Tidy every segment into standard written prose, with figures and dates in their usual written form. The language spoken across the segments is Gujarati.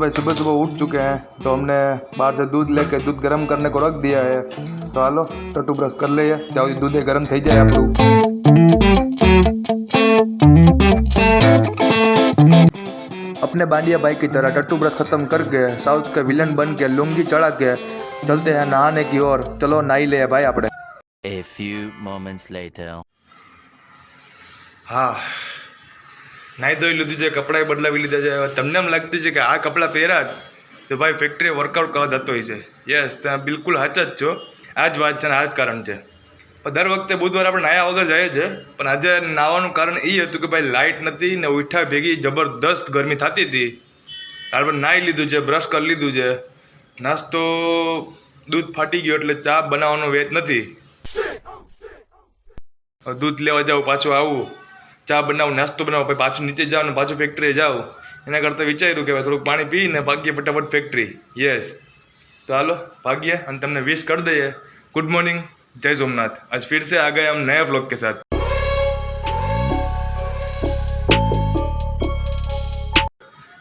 भाई सुबह सुबह उठ चुके हैं, तो हमने बाहर से दूध लेके दूध गर्म करने को रख दिया है। तो हालो टट्टू ब्रश कर ले ત્યાં સુધી दूध गर्म થઈ જાય આપણું। अपने बांडिया भाई की तरह टट्टू ब्रश खत्म करके साउथ के विलन बन के लुंगी चढ़ा के चलते हैं नहाने की ओर। चलो नहाई ले भाई આપણે। A few moments later. હા નાઈ ધોઈ લીધું છે, કપડાં બદલાવી લીધા છે। તમને એમ લાગતું છે કે આ કપડાં પહેર્યા તો ભાઈ ફેક્ટરી વર્કઆઉટ કરવા જતો હોય છે। યસ તમે બિલકુલ સાચા જ છો, આ જ વાત છે ને આ જ કારણ છે। પણ દર વખતે બુધવારે આપણે નાહ્યા વગર જઈએ છે, પણ આજે નાહવાનું કારણ એ હતું કે ભાઈ લાઇટ નથી ને ઉઠ્યા ભેગી જબરદસ્ત ગરમી થતી હતી। આપણે નાહી લીધું છે, બ્રશ કરી લીધું છે, નાસ્તો દૂધ ફાટી ગયો એટલે ચા બનાવવાનો વેત નથી। दूध लेवा जाओ पाछो आवू चा बनाव नास्तो बनाव પછી પાછું નીચે જાવ ને પાછું ફેક્ટરી જાવ એના કરતાં વિચાર્યું કે થોડુંક પાણી પીને ભાગીએ ફટાફટ ફેક્ટરી। યસ तो हालो भागिए અને તમને વિશ कर દઈએ गुड मॉर्निंग, जय सोमनाथ। आज फिर से आ गए हम नए व्लॉग के साथ।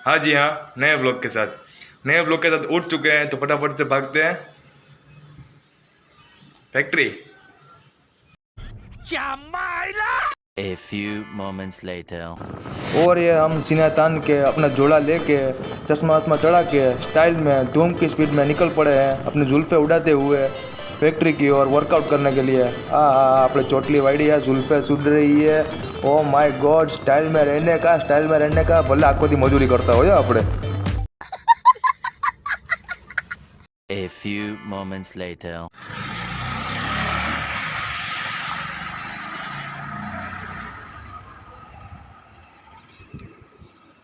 हाँ जी हाँ, नए व्लॉग के साथ उठ चुके हैं, तो फटाफट से भागते हैं factory. A few moments later. और ये हम सीना तान के अपना जोड़ा लेके चश्मा वश्मा चढ़ा के स्टाइल में धूम की स्पीड में निकल पड़े हैं अपनी जुल्फे उड़ाते हुए फैक्ट्री की ओर वर्कआउट करने के लिए। अपने चोटली वाड़ी है, जुल्फे सुड़ रही है। ओ माय गॉड, स्टाइल में रहने का भले आखो दी मजूरी करता हो अपने। A few moments later.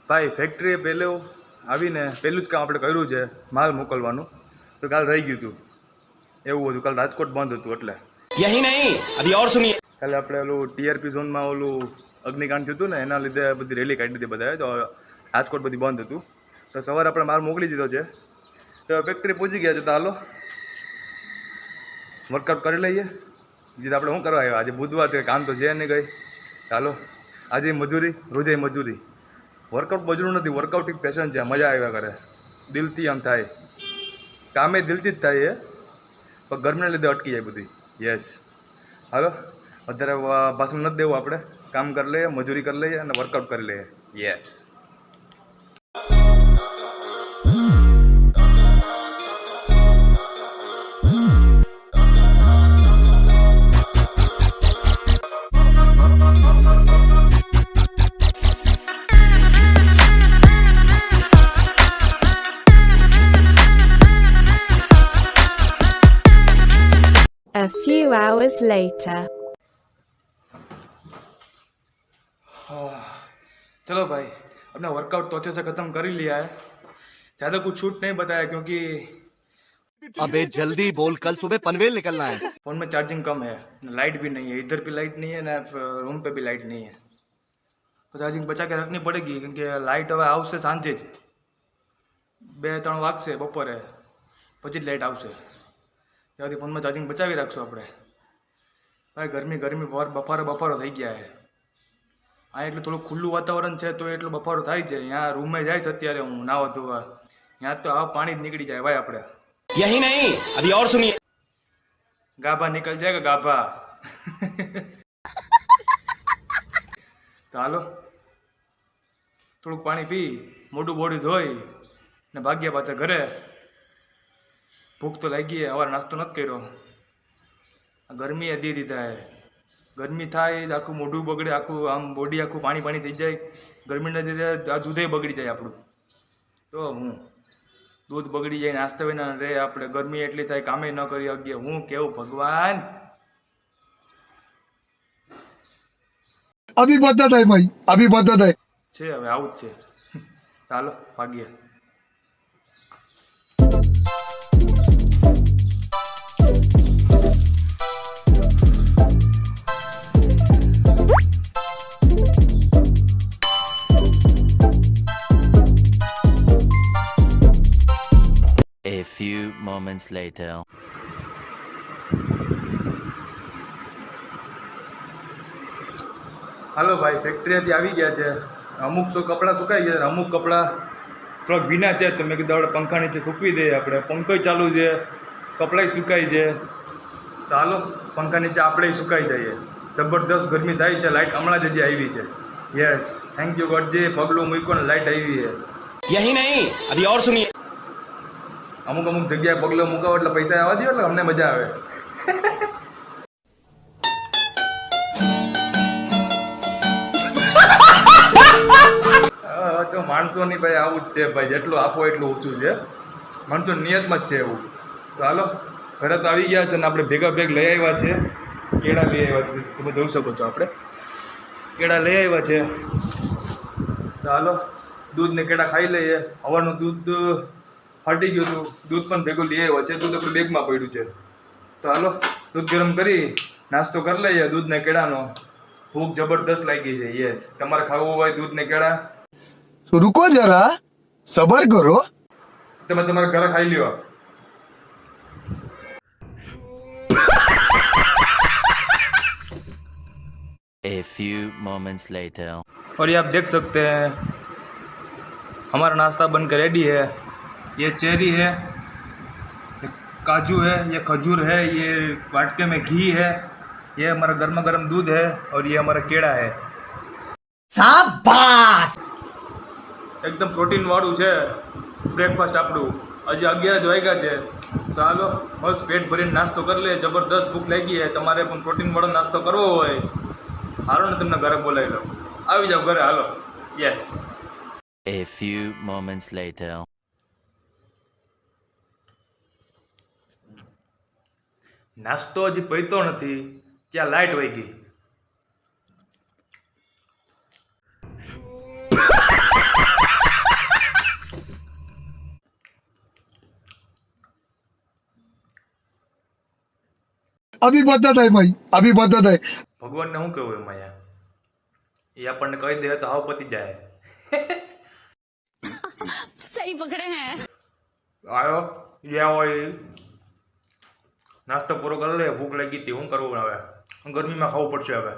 ભાઈ ફેક્ટરીએ પહેલું આવીને પહેલું જ કામ આપણે કર્યું છે માલ મોકલવાનું। તો કાલ રહી ગયું હતું, એવું હતું, કાલ રાજકોટ બંધ હતું એટલે यही नहीं अभी और सुनिए। કાલે આપણે ઓલું ટીઆરપી ઝોનમાં ઓલું અગ્નિકાંડ થયું હતું ને એના લીધે બધી રેલી કાઢી દીધી બધાએ, તો રાજકોટ બધી બંધ હતું। તો સવારે આપણે માલ મોકલી દીધો છે, તો ફેક્ટરી પહોંચી ગયા છે। તો હાલો વર્કઆઉટ કરી લઈએ। બીજું આપણે શું કરવા આવ્યા, આજે બુધવાર છે, કામ તો છે નહીં ગઈ। ચાલો આજે મજૂરી, રોજે મજૂરી। વર્કઆઉટ મજૂરી નથી, વર્કઆઉટ એક પેશન છે, મજા આવ્યા કરે, દિલથી આમ થાય, કામે દિલથી જ થાય એ, પણ ગરમીને લીધે અટકી જાય બધી। યસ હાલો વધારે ભાષણ નથી દેવું, આપણે કામ કરી લઈએ, મજૂરી કરી લઈએ અને વર્કઆઉટ કરી લઈએ। Yes A few hours later. चलो भाई अपना वर्कआउट तो अच्छे से ख़त्म कर ही लिया है। ज़्यादा कुछ शूट नहीं बताया क्योंकि अबे जल्दी बोल, कल सुबह पनवेल निकलना है। फ़ोन में चार्जिंग कम है, लाइट भी नहीं है, इधर भी लाइट नहीं है ना रूम पे भी लाइट नहीं है, तो चार्जिंग बचा के रखनी पड़ेगी क्योंकि लाइट હવે આવશે સાંજે જ 2-3 વાગશે બપોરે પછી જ લાઇટ આવશે। ત્યાંથી ફોનમાં ચાર્જિંગ બચાવી રાખશું આપણે। ભાઈ ગરમી બફારો થઈ ગયા છે। આ એટલું થોડું ખુલ્લું વાતાવરણ છે તો એટલો બફારો થાય છે। यहाँ રૂમે જાય છે અત્યારે હું નાવા ધોવા, यहाँ તો આ પાણી જ નીકળી જાય ભાઈ આપણે। यही नहीं अभी और सुनिए। गाभा निकल जाएगा गाभा। तो हालो થોડુંક પાણી પી મોઢું બોડી ધોઈ ને ભાગ્યા પાછા ઘરે। ભૂખ તો લાગી है, हवारे नास्तो નથી કર્યો। ગરમીએ દી દીધા है, ગરમી થાય આખું મોઢું બગડે, આખું આમ બોડી આખું પાણી થઈ જાય। ગરમીને લીધે આ દૂધે બગડી જાય આપણું। તો હું दूध बगड़ी जाए, नास्ता विना रे આપણે ગરમી એટલી થાય, કામે ન કરી શકીએ। હું કેવું ભગવાન, अभी बदत है भाई, अभी बदत है છે હવે આવું જ છે। ચાલો ભાગીએ। A few moments later. હાલો ભાઈ ફેક્ટરીથી આવી ગયા છે। અમુક કપડાં સુકાઈ ગયા, અમુક કપડાં થોડાક ભીના છે તો મેં કીધું આપણે પંખા નીચે સૂકવી દઈએ આપણે. પંખોય ચાલુ છે, કપડાંય સુકાય છે. તો હાલો પંખા નીચે આપણે સુકાઈ જઈએ. જબરદસ્ત ગરમી થાય છે. લાઇટ હમણાં જ હજી આવી છે. યસ, થેન્ક યુ ગોડજી. પગલું મૂક્યું ને લાઇટ આવી છે. यही नहीं अभी और सुनिए. અમુક જગ્યાએ પગલું મૂકાવો એટલે પૈસા આવવા દો એટલે અમને મજા આવે. તો માણસોની ભાઈ આવું જ છે ભાઈ, જેટલું આપો એટલું ઓછું છે. માણસો નિયતમાં જ છે એવું. તો હાલો ઘરે તો આવી ગયા છે ને આપણે ભેગા લઈ આવ્યા છે. કેળા લઈ આવ્યા છે, તમે જોઈ શકો છો. આપણે કેળા લઈ આવ્યા છે. તો હાલો દૂધ ને કેળા ખાઈ લઈએ. હવાનું દૂધ ફાટી ગયું હતું, દૂધ પણ ભેગું લઈ આવ્યા છે. દૂધ આપણે બેગમાં પડ્યું છે. તો હાલો દૂધ ગરમ કરી નાસ્તો કરી લઈએ દૂધ ને કેળાનો. ભૂખ જબરદસ્ત લાગી છે. યસ, તમારે ખાવું હોય દૂધ ને કેળા तो रुको जरा, सबर करो. તમે તમારા ઘરે ખાઈ લ્યો. A few moments later. और ये आप देख सकते हैं हमारा नाश्ता बनकर रेडी है. ये चेरी है, ये काजू है, ये खजूर है, ये वाटके में घी है, ये हमारा गर्मा गर्म दूध है और ये हमारा केड़ा है. शाबाश! एकदम प्रोटीन वाળું છે બ્રેકફાસ્ટ આપણું. હજી 11 જ વાગ્યા છે. તો હાલો મસ્ત પેટ ભરીને નાસ્તો કરી લે. જબરદસ્ત ભૂખ લાગી છે. તમારે પણ પ્રોટીન વાળો નાસ્તો કરવો હોય હાલો ને તમને ઘરે બોલાવી લો. આવી જાઓ ઘરે હાલો. Yes. A few moments later. નાસ્તો હજી પૈતો નથી ત્યાં લાઇટ વહી ગઈ. अभी बता दे भाई, अभी बता दे. ભગવાનને શું કહેવું એમાં યાર, એ આપણને કહી દે તો હાવ પતી જાય. सही पकड़े हैं. આવ્યો જે હોય એ. નાસ્તો પૂરો કરી લે. ભૂખ લાગી હતી, શું કરવું હવે? ગરમીમાં ખાવું પડશે હવે.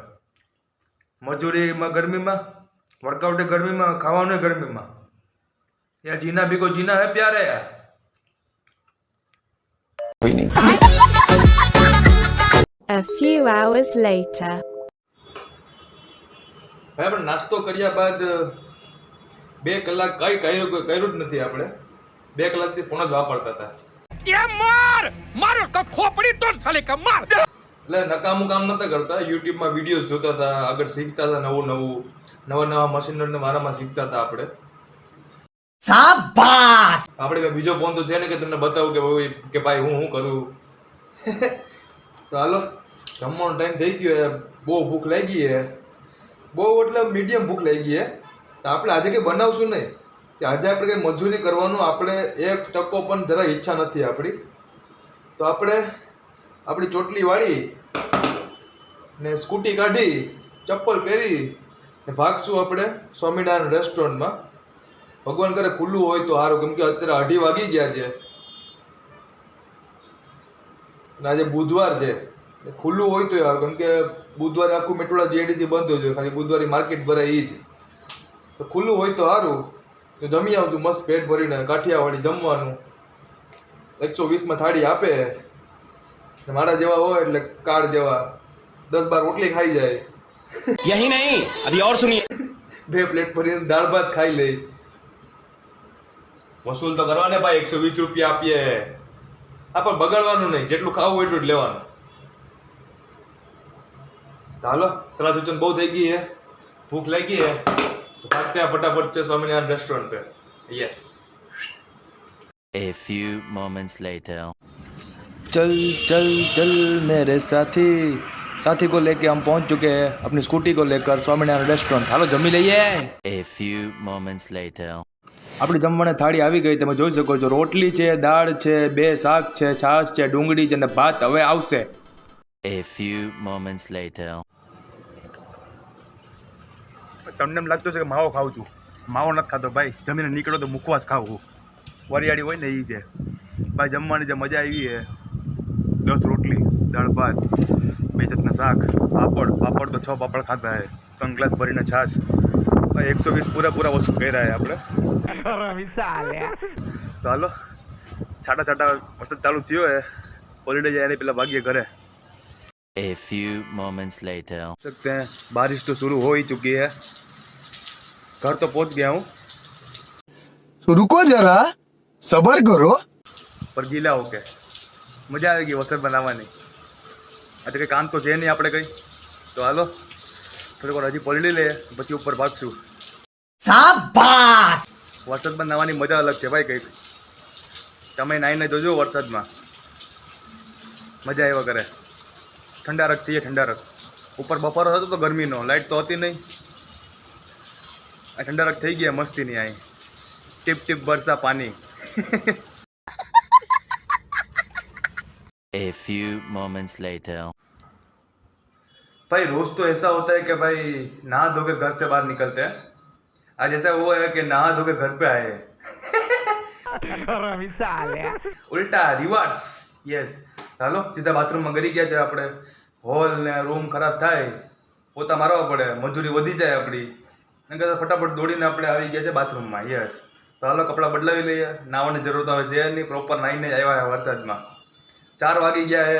મજૂરીમાં ગરમીમાં, વર્કઆઉટ ગરમીમાં, ખાવાનું ગરમીમાં. યાર જીના ભી કોઈ જીના હે પ્યારે યાર. A few hours later. ભાઈ આપણે નાસ્તો કર્યા બાદ 2 કલાક કઈ કર્યું જ નથી. આપણે 2 કલાકથી ફોન જ વાપરતા હતા. એટલે નકામું કામ નતા કરતા. યુટ્યુબમાં વિડીયોઝ જોતા હતા, આગળ શીખતા હતા નવા મશીનરને મારામાં શીખતા હતા આપણે. શાબાશ! આપણે બીજો ફોન તો છે ને કે તમને બતાવું કે ભાઈ હું કરું. તો હાલો જમવાનો ટાઈમ થઈ ગયો છે. બહુ ભૂખ લાગી છે. બહુ એટલે મીડિયમ ભૂખ લાગી છે. તો આપણે આજે કંઈ બનાવશું નહીં કે આજે આપણે કંઈ મજૂરી કરવાનું આપણે એક ટકો પણ જરા ઈચ્છા નથી આપણી. તો આપણે આપણી ચોટલી વાળી ને સ્કૂટી કાઢી ચપ્પલ પહેરી ને ભાગશું આપણે સ્વામિનારાયણ રેસ્ટોરન્ટમાં. ભગવાન કરે ખુલ્લું હોય તો સારું, કેમ કે અત્યારે 2:30 વાગી ગયા છે અને આજે બુધવાર છે. ખુલ્લું હોય તો યાર, કેમ કે બુધવારે આખું મેટોડા જીઆઈડીસી બંધ હોય છે. ખાલી બુધવારે માર્કેટ ભરાય એ જ. તો ખુલ્લું હોય તો સારું, તો જમી આવશું મસ્ત પેટ ભરીને. કાઠિયાવાડી જમવાનું 120માં થાળી આપે. મારા જેવા હોય એટલે કાર્ડ જેવા 10-12 રોટલી ખાઈ જાય. यही नहीं अभी और सुनिए. 2 પ્લેટ ભરીને દાળ ભાત ખાઈ લે. વસૂલ તો કરવાને ભાઈ. 120 રૂપિયા આપીએ. આ પણ બગાડવાનું નહીં, જેટલું ખાવું હોય એટલું જ લેવાનું. તો હાલો સલાહ સૂચન બહુ થઈ ગઈ છે, ભૂખ લાગી છે. તો ભાગતે ફટાફટ છે સ્વામિનારાયણ રેસ્ટોરન્ટ पे. Yes. A few moments later. चल चल चल मेरे साथी को लेके हम पहुंच चुके हैं अपनी स्कूटी को लेकर स्वामीनारायण रेस्टोरेंट. हालो जमी लઈએ. A few moments later. આપણી જમવાની થાળી આવી ગઈ. તમે જોઈ શકો છો રોટલી છે, દાળ છે, 2 શાક છે, છાશ છે, ડુંગળી છે અને ભાત હવે આવશે. A few moments later. તમને એમ લાગતું છે કે માવો ખાઉં છું. માવો નથી ખાતો ભાઈ. જમીને નીકળો તો મુખવાસ ખાવું. વરિયાળી હોય ને એ છે ભાઈ. જમવાની જે મજા આવી છે, 10 રોટલી, દાળ ભાત, 2 જાતના શાક, પાપડ તો 6 પાપડ ખાધા છે, 3 ગ્લાસ ભરીને છાશ. ભાઈ 120 પૂરા વસૂલ કર્યા આપણે તો હાલો છાટા વરસાદ ચાલુ થયો હે હોલિડે જાય એની પેલા ભાગ્ય ઘરે A few moments later. सकते हैं बारिश तो शुरू हो ही चुकी है घर तो पहुंच गया हूँ रुको जरा सबर करो पर गीला हो के मजा आएगी वरसाદ બનાવવાની આજે કંઈ કામ તો છે નહીં આપણે કંઈ તો હાલો થોડીક વાર હજી પલળી લે પછી ઉપર ભાગશું શાબાશ વરસાદ બનાવવાની મજા અલગ છે ભાઈ કંઈક તમે નાઈને જોજો વરસાદમાં મજા આવ્યા કરે ઠંડારક થઈએ ઠંડારક ઉપર બપોરો હતો તો ગરમીનો લાઇટ તો હતી નહીં આ ઠંડારક થઈ ગયા મસ્તીની અહીં ટીપ ટીપ બરસા પાણી A few moments later. भाई रोज तो ऐसा होता है कि भाई नहा धो के घर से बाहर निकलते हैं आज ऐसा हुआ है कि नहा धो के घर पे आए हैं उल्टा रिवर्स यस ચાલો સીધા બાથરૂમમાં ગરી ગયા છે આપણે હોલ ને રૂમ ખરાબ થાય પોતા મારવા પડે મજૂરી વધી જાય આપણી એમ કહેતા ફટાફટ દોડીને આપણે આવી ગયા છે બાથરૂમમાં યસ તો હાલો કપડાં બદલાવી લઈએ નાહવાની જરૂર તો હવે છે નહીં પ્રોપર નાહીને જ આવ્યા છે વરસાદમાં 4 વાગી ગયા હે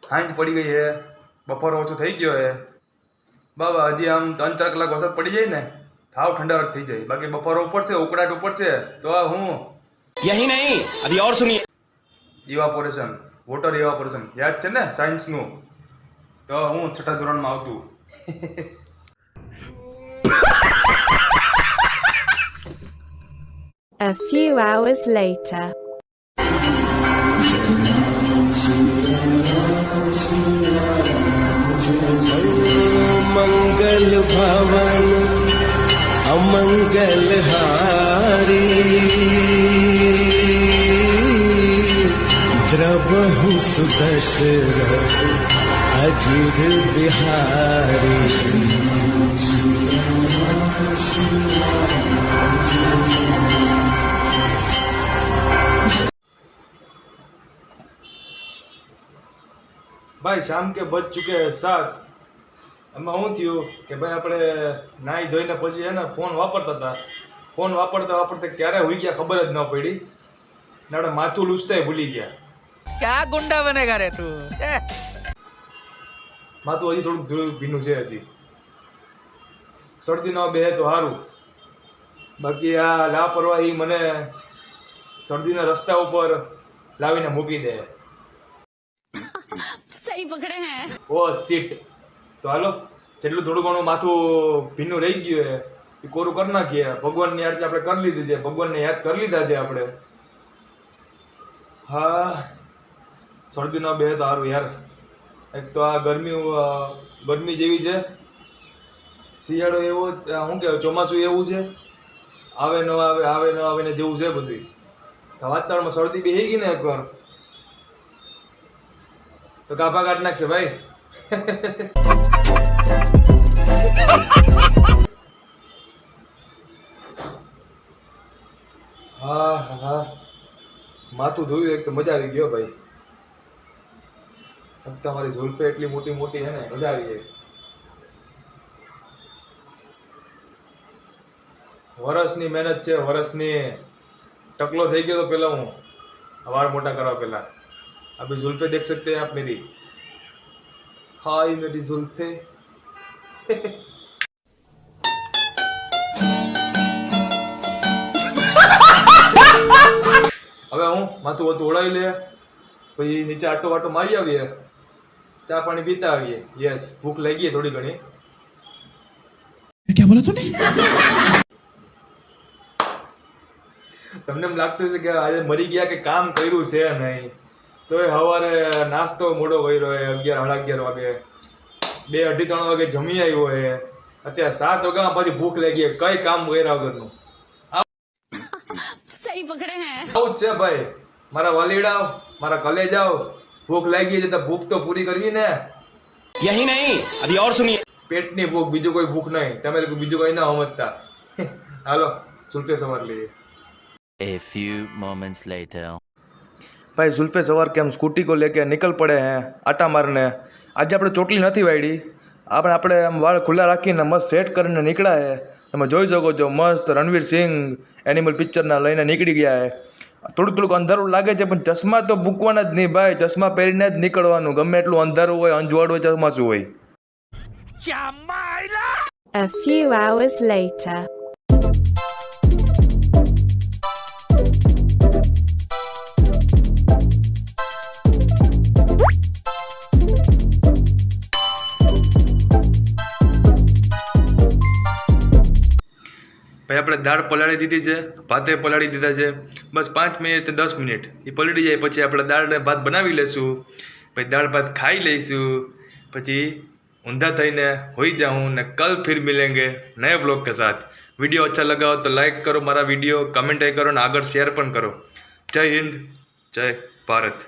સાંજ પડી ગઈ હે બપોર ઓછો થઈ ગયો હે બાબા હજી આમ 3-4 કલાક વરસાદ પડી જાય ને થાવ ઠંડારક થઈ જાય બાકી બપોર ઉપડશે ઉકળાટ ઉપડશે તો આ હું यही नहीं अभी और सुनिए ઇવાપોરેશન વોટર ઇવાપોરેશન યાદ છે ને સાયન્સનું તો હું 6ઠા ધોરણમાં આવતું A few hours later. मंगल भवन अमंगल हारी द्रवहु सुदशरथ अजिर बिहारी ભાઈ શામ કે બજ ચૂકે 7 એમાં શું થયું કે ભાઈ આપણે નાહી ધોઈને પછી છે ને ફોન વાપરતા હતા ફોન વાપરતા ક્યારે હોઈ ગયા ખબર જ ન પડી ને આપણે માથું લૂછતાય ભૂલી ગયા क्या गुंडा बनेगा रे तू માથું હજી થોડુંક ભીનું છે હજી શરદી ન બે તો સારું બાકી આ લાપરવાહી મને શરદીના રસ્તા ઉપર લાવીને મૂકી દે सही पकड़े हैं ઓ સીટ તો હાલો જેટલું થોડું ઘણું માથું ભીનું રહી ગયું હે એ કોરું કરી નાખીએ ભગવાનની આરતી આપણે કરી લીધી છે ભગવાનને યાદ કરી લીધા છે આપણે હા શરદી ન બે તો સારું યાર એક તો આ ગરમી જેવી છે શિયાળો એવો શું કહેવાય ચોમાસું એવું છે આવે ન આવે ને જેવું છે બધું તો વાતાવરણમાં શરદી બેસી ગઈ ને એકવાર તો કાપા કાઢ નાખશે ભાઈ હા માથું ધોયું એક તો મજા આવી ગયો ભાઈ તમારી ઝુલ્ફે એટલી મોટી મોટી છે ને મજા આવી જાય વરસની મહેનત છે વરસની टकलो થઈ ગયો તો પેલા હું વાળ મોટા કરવા પેલા अभी जुल्फे देख सकते हैं आप मेरी हाय मेरी जुल्फे હવે હું માથું વધુ ઓળાવી લે પછી નીચે આટો વાટો મારી આવીએ ચા પાણી પીતા આવીએ યસ ભૂખ લાગી થોડી ઘણી क्या बोला तूने તમને એમ લાગતું છે કે આજે મરી ગયા કે કામ કર્યું છે નહીં તો એ સવારે નાસ્તો મોડો કર્યો હોય 11-11:30 વાગે 2-3 વાગે જમી આવ્યો હોય અત્યારે 7 વાગ્યા પછી ભૂખ લાગી કઈ કામ કર્યા વગરનું सही पकड़े हैं આવું જ છે ભાઈ મારા વાલીડાઓ મારા કલેજાઓ ભૂખ લાગી છે તો ભૂખ તો પૂરી કરવી ને यही नहीं अभी और सुनिए પેટની ભૂખ બીજું કોઈ ભૂખ નહીં તમે લોકો બીજું કોઈ ના સમજતા હાલો સુલફે સવાર લઈએ A few moments later. भाई जुल्फे सवार के हम स्कूटी को लेके निकल पड़े हैं आटा मारने आज આપણે ચોટલી નથી વાળી આપણે આમ વાળ ખુલ્લા રાખીને મસ્ત સેટ કરીને નીકળ્યા હે તમે જોઈ શકો છો મસ્ત રણવીર સિંહ એનિમલ પિક્ચરના લઈને નીકળી ગયા છે. થોડુંક અંધારું લાગે છે પણ ચશ્મા તો મૂકવાના જ નહીં ભાઈ, ચશ્મા પહેરીને જ નીકળવાનું, ગમે એટલું અંધારું હોય, અંજવાળું હોય, ચશ્માશું હોય. A few hours later. ભાઈ આપણે દાળ પલાળી દીધી છે, ભાતે પલાળી દીધા છે, બસ 5 મિનિટ 10 મિનિટ એ પલળી જાય પછી આપણે દાળ ને ભાત બનાવી લઈશું. પછી દાળ ભાત ખાઈ લઈશું, પછી ઊંધા થઈને હોઈ જાऊँ ને કલ ફિર મિલેંગે નए व्लॉग के साथ. वीडियो अच्छा लगा हो तो लाइक करो मारा वीडियो, कमेंट करो ने आगे शेयर पण करो. जय हिंद, जय भारत.